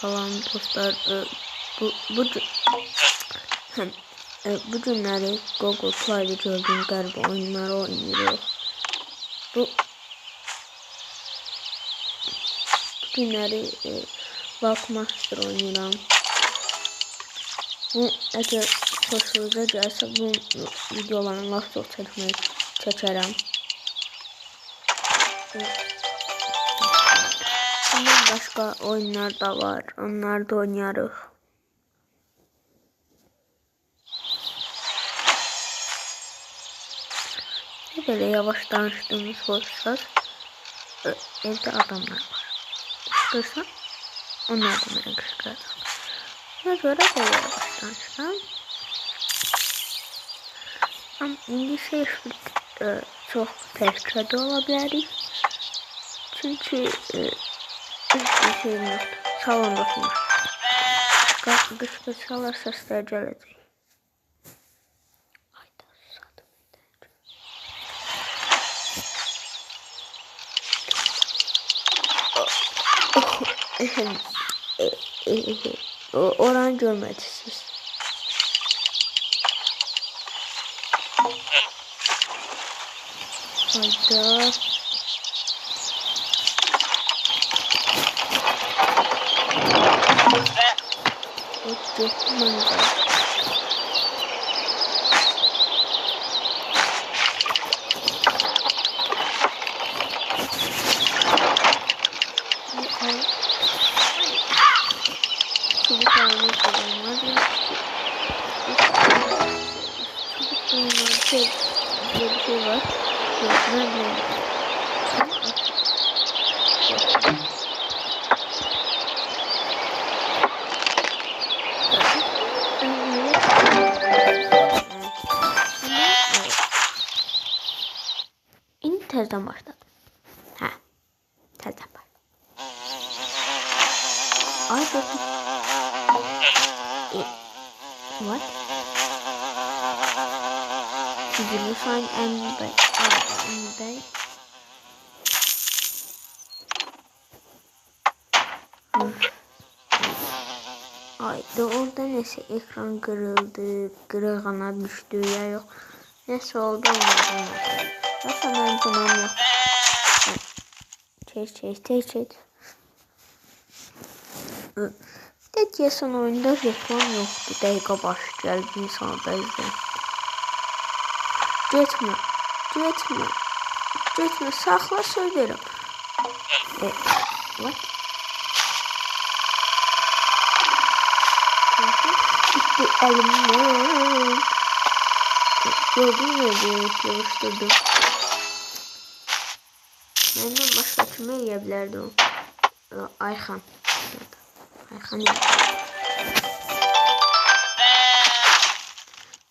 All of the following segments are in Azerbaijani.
falan dostlar. Bu günləri Google Play'de gördüğüm qəribə oyunları oynuyoruz. Bu günləri Walkmaster oynuyorum. Bu əgər hoşunuza gəlsə bu videoların laf çox çəkərəm. Bundan başqa oyunlar da var. Onları da oynayarıq. Böyle yavaş danıştığımız olursak evde adamlar var. Kışkırsan onlar da bana kışkıracak. Buna göre böyle yavaş danışsam. Ama indi çok tehlikeli olabilir. Çünkü hiçbir şeyim yoktu. Salonda oturmuş. Kışkırsalar sesler gelecek. Oranı görmədiniz. Hayda. Bir şey var. İndi tezden başladım. Tezden başladım. Ay bakın. What? Did you find anybody? Ay da orada neyse ekran kırıldı, kırılğana düştü ya yok. Neyse oldu onlardan. Nasıl ben canım yok. Çek. Deyəsən oyunda reklam yoxdur. Dəqiqə baş gəl bir insanda izlə. Getmə, saxla söylərəm. What? Gitti əlimdən. Gördün mü? Yavuşdurdum. Məndən başqa kimi eləyə bilərdi o? Ayxan. Ayxan yaptı.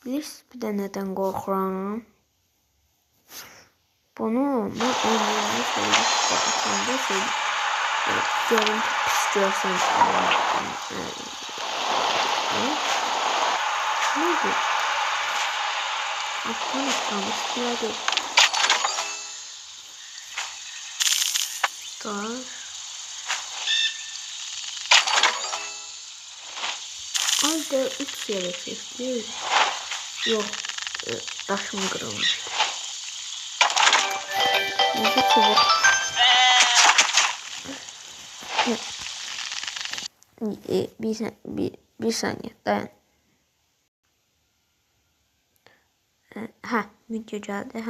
Bilirsiniz bir de neden korkuram? Bunu ben oynayanda söyleyeyim. Görüntü pis görsen. Ne bu? Afganistan üstüne Ayda 3 yere çekti. Yok. Taşım kırılmış. Neyse çubuk. Bir saniye dayan. Video geldi.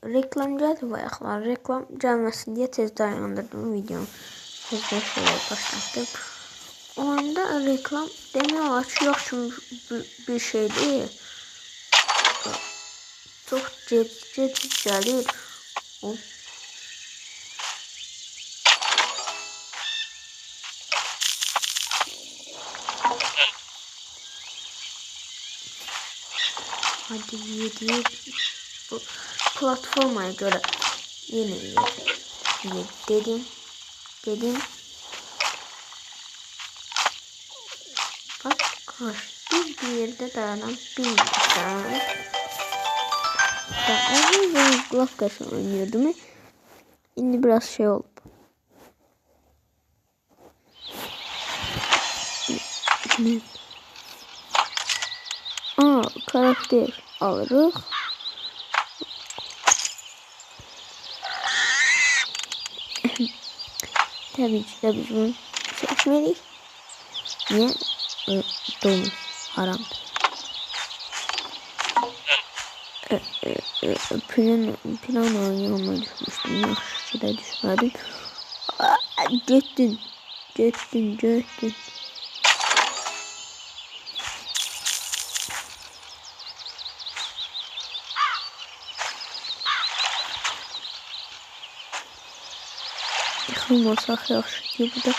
Reklam geldi bayaqlar. Reklam gelmesin diye tez dayandırdım videomu. Tezden şöyle başlattım. Oyunda reklam demək olar ki, yox kimi bir şey deyil. Çox gec gəlir. Hadi yedi. Bu platformaya göre yeni dedim. Bak kaçtı bir yerde dayanan bir insan. Ben Glove Guys oynuyordum. Şimdi biraz şey oldu. Ne? Aa, karakter alırıq. Tabii ki de biz bunu seçmeliyiz. Niye? Domuz. Haramdır. Plan oynayama düşmüştüm. Yaxşı da düşmədim. Getdin. Yıxılmasaq yaxşı ki, bu da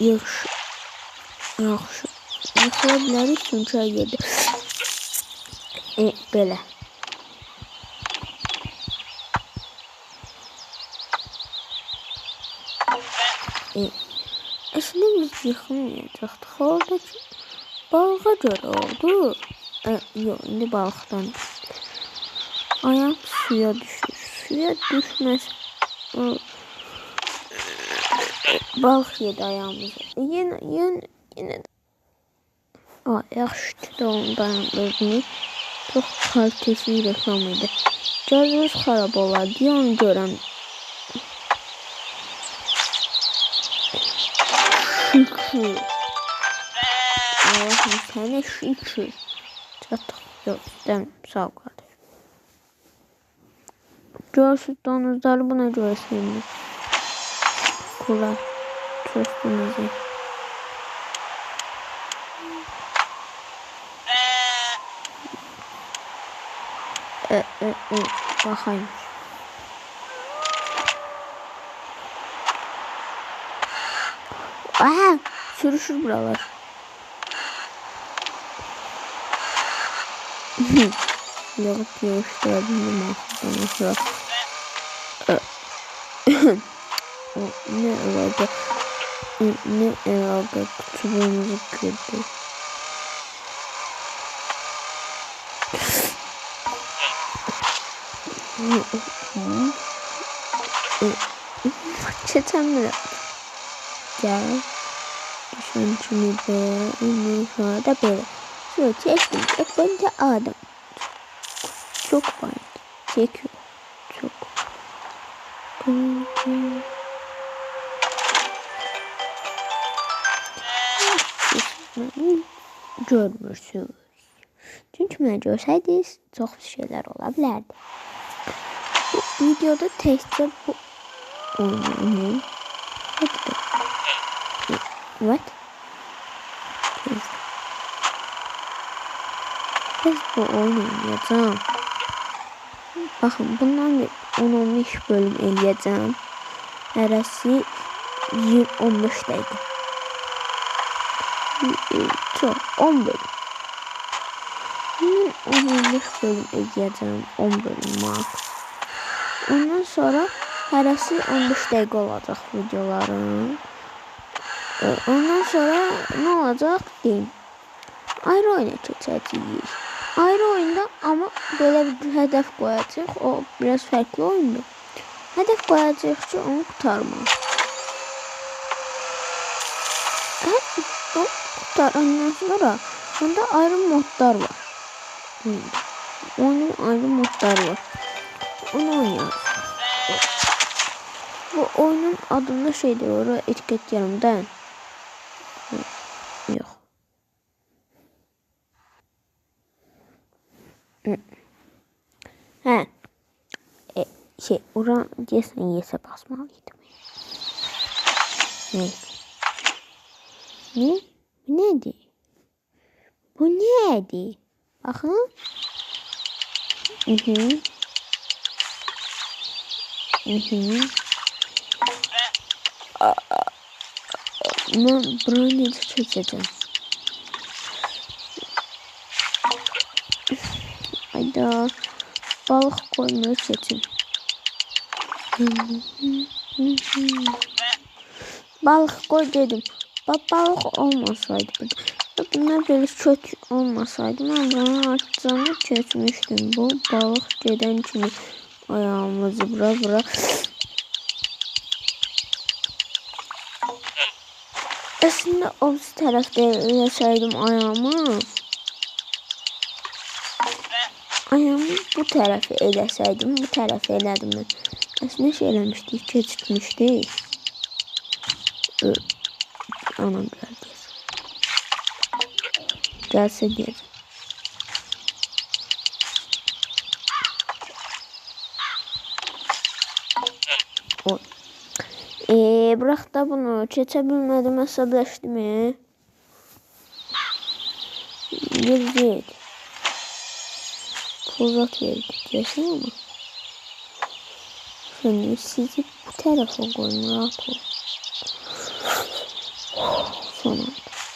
yaxşı. Yıxıla bilərik çünki yerdə. Belə. Əslində biz yıxılmayacaqdıq. Oradakı balığa görə oldu. Yox, indi balıqdan. Ayağım suya düşür. Suya düşməz. Balıq yedi ayağımızı. Yenə də. Yaxşı da onu dayandırdınız. Çox kalitesiz reklam idi. Cazınız xarab olar deyə onu görəm. Şükür. Allah'ım sənə şükür. Çatdıq. Yox, istəmirəm. Sağ ol qardaş. Görsüz donuzları buna görə sevindim. Kula. Çözdünüz. Bakayım. Aha, sürüşür buralar. Yok gösterebilirim aslında. Ne herhalde kutularımızı kırdı. Çetemle gel. Düşen kimi böyle, ondan sonra da böyle. Şöyle çektim. Önce adam. Çok var. Çekiyor. Çok. Görmürsünüz. Çünkü mən görsəydiniz, çox şeyler olabilirdi. Bu videoda təkcə bu oyunu. What? Biz bu oyunu oynayacağım. Baxın, bundan bir 10-15 bölüm eləyəcəm. Hərəsi 15 dəqiqə. Çox, 10 bölüm. 10-15 bölüm eləyəcəm. 10 bölüm max. Ondan sonra hərəsi 15 dəqiqə olacaq videoların. Ondan sonra nə olacaq deyim. Ayrı oyuna keçəcəyik. Ayrı oyunda ama böyle bir hedef koyacağıq. O biraz farklı oyundur. Hedef koyacağıq ki onu kurtarmaq. O kurtarandan sonra onda ayrı modlar var. Oyunun ayrı modları var. Onu oynayacağız. Bu oyunun adında şey diyor. Oraya etiket yanımda. Yok. He. Oran yese basmalıydım. Ne? Ne? Bu neydi? Bu neydi? Bakın. Ben burayı ne çekeceğim? Hayda. Balık koymayı seçin. Balık koy dedim. Balık olmasaydı. Bunlar böyle çok olmasaydı ben bunu açacağını çekmiştim. Bu balık geden kimi ayağımızı bırak. Əslində o tərəfdə eləsəydim ayağımı bu tərəfi eləsəydim, bu tərəfi elədim mən. Əslində şey eləmişdik, keçirtmişdik. Anam gəldi. Gəlsə deyəcəm. Bırak da bunu, keçə bilmədim, əsəbləşdim. Girecek. Uzat verdik diyorsun ama. Şimdi sizi bu tarafa koyun, rahat ol. Sonra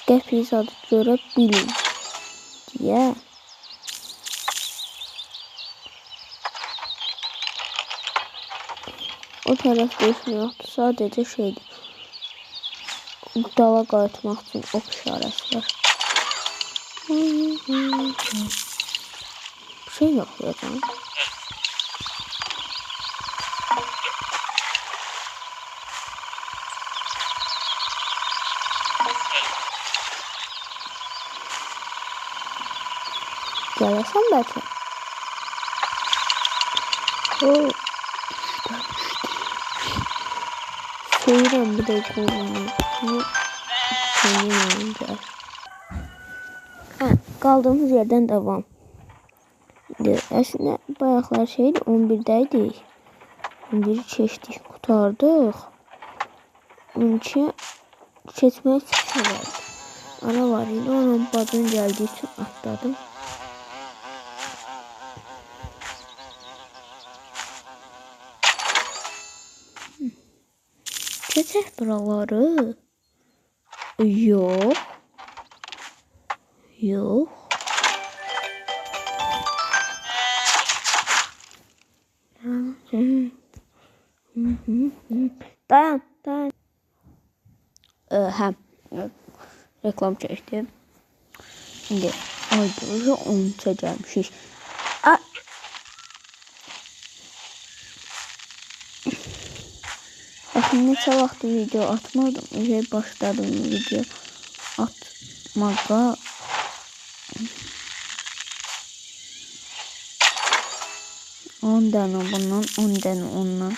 qəpiz adı görə bilin diye. O tarafta işim yoktu, sadece şeydi. Dala qayıtmaq üçün ok işarəsi var. Şey yapacağım. Gələsən bəlkə. Söyürəm bir də qolunu. Qaldığımız yerdən devam. Əslində bayaqlar şeydi, 11'dəydik. 11'i keçdik, qutardıq. 12 keçmək çıxışı vardı. Ara var idi, onun bacın gəldiyi üçün atladım. Keçək buraları. Yox. Yox. Dayan. Hə. Reklam çəkdim. İndi aydınca 13'e gəlmişik. Bakın neçə vaxt video atmadım. Başladım video atmağa. On tane bundan, 10 tane ondan.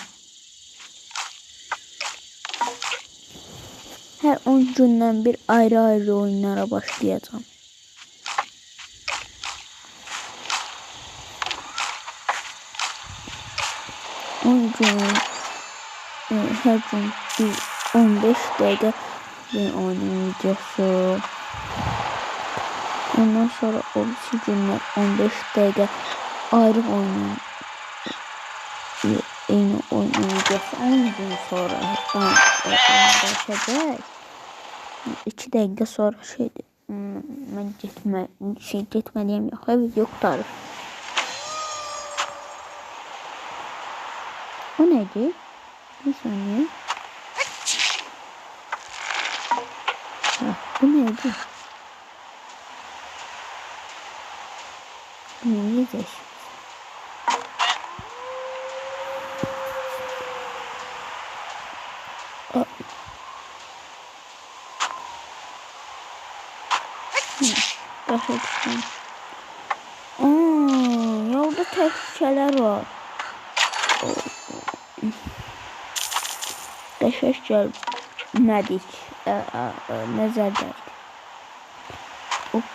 Her 10 gündən bir ayrı oyunlara başlayacağım. Her gün bir 15 dəqiqə bir oyunun videosu. Ondan sonra o günlər 15 dəqiqə ayrı oyunun eyni oyunun videosu. 10 gün sonra başlayacaq. 2 dəqiqə sonra şeydir. Mən getməliyəm yox, video qutarır. O nədir? Bir saniye. Bu neydi? Bunu yiyeceğiz. Başa düştüm. Yolda təhlükələr var. Qəşəng gəlmədik. Nəzərdəydik. Hop.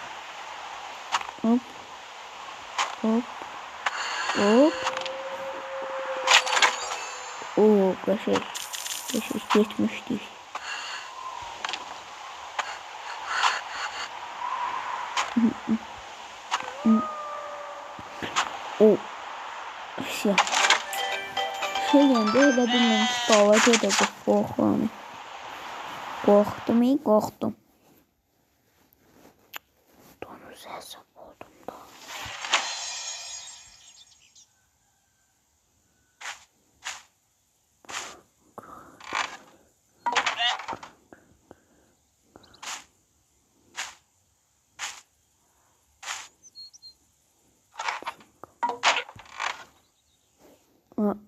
Qəşəng getmişdik. Şey yəndə elə bilməm ki, balaca da qorxuram. Qorxdum. Donuz hesab oldum da.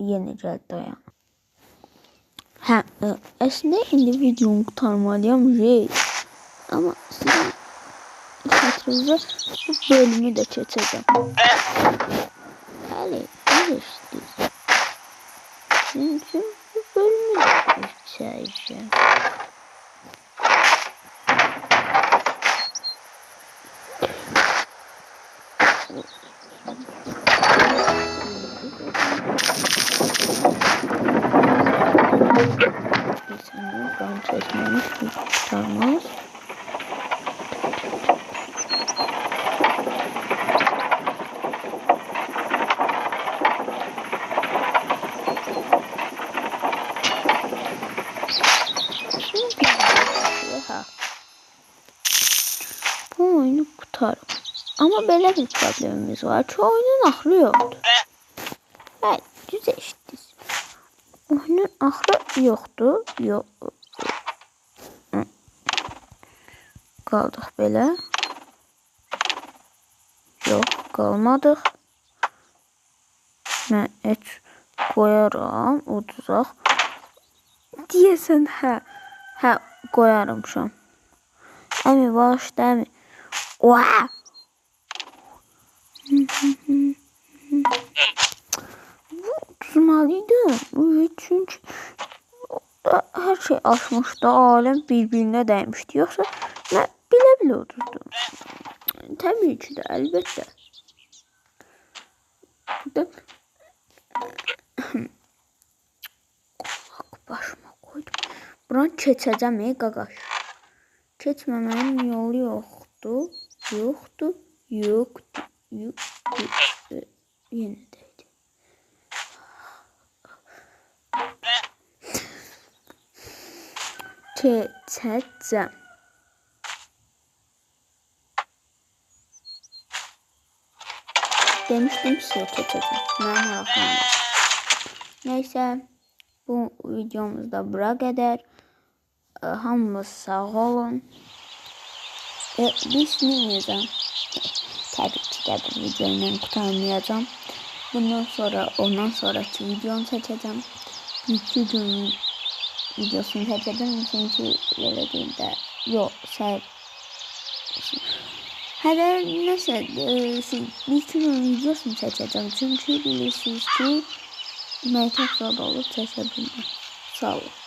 Yenə gəldi dayan. Hə, əslində indi videomu qurtarmalıyam. Amma sizin xətrinizə bu bölümü də keçəcəm. Hələ bilirsiniz. Sizin üçün bu bölümü də keçəcəm. Ben çekmemiş bir tutarmaz. Bu oyunu kurtarım. Ama belə bir problemimiz var ki oyunun axırı yoxdur. Hə, düz eşitdiniz. Oyunun axırı yoxdur. Yox. Qaldıq belə. Yox, qalmadıq. Mən heç qoyaram, uduzaq. Deyəsən, hə, qoyarım şu an. Əmi, bağışda, əmi. Oha! Bu uduzmalıydım. Çünki her şey aşmışdı, alem birbirine dəymişdi. Yoxsa mən bilə uduzdum. Təbii ki də, əlbəttə. Başıma koydum. Buran keçəcəm, qaqaş. Keçməmənin yolu yoxdur. Yoxdur. Yenə deydi. Keçəcəm. Demiştim size keçəcəm. Mən maraqlandım. Neyse, bu videomuzda bura qədər. Hamımız sağ olun. Bismillahirrahmanirrahim. Təbii ki də bu videoyu qurtarmayacağım. Ondan sonraki videonu çəkəcəm. İki gün videosunu çəkəcəm. Çünki belə deyil də. Yox, hələ nəsə bir gün videosunu çəkəcəm. Çünki bilirsiniz ki, məytəq zad olub çəkə bilməm. Sağ olun.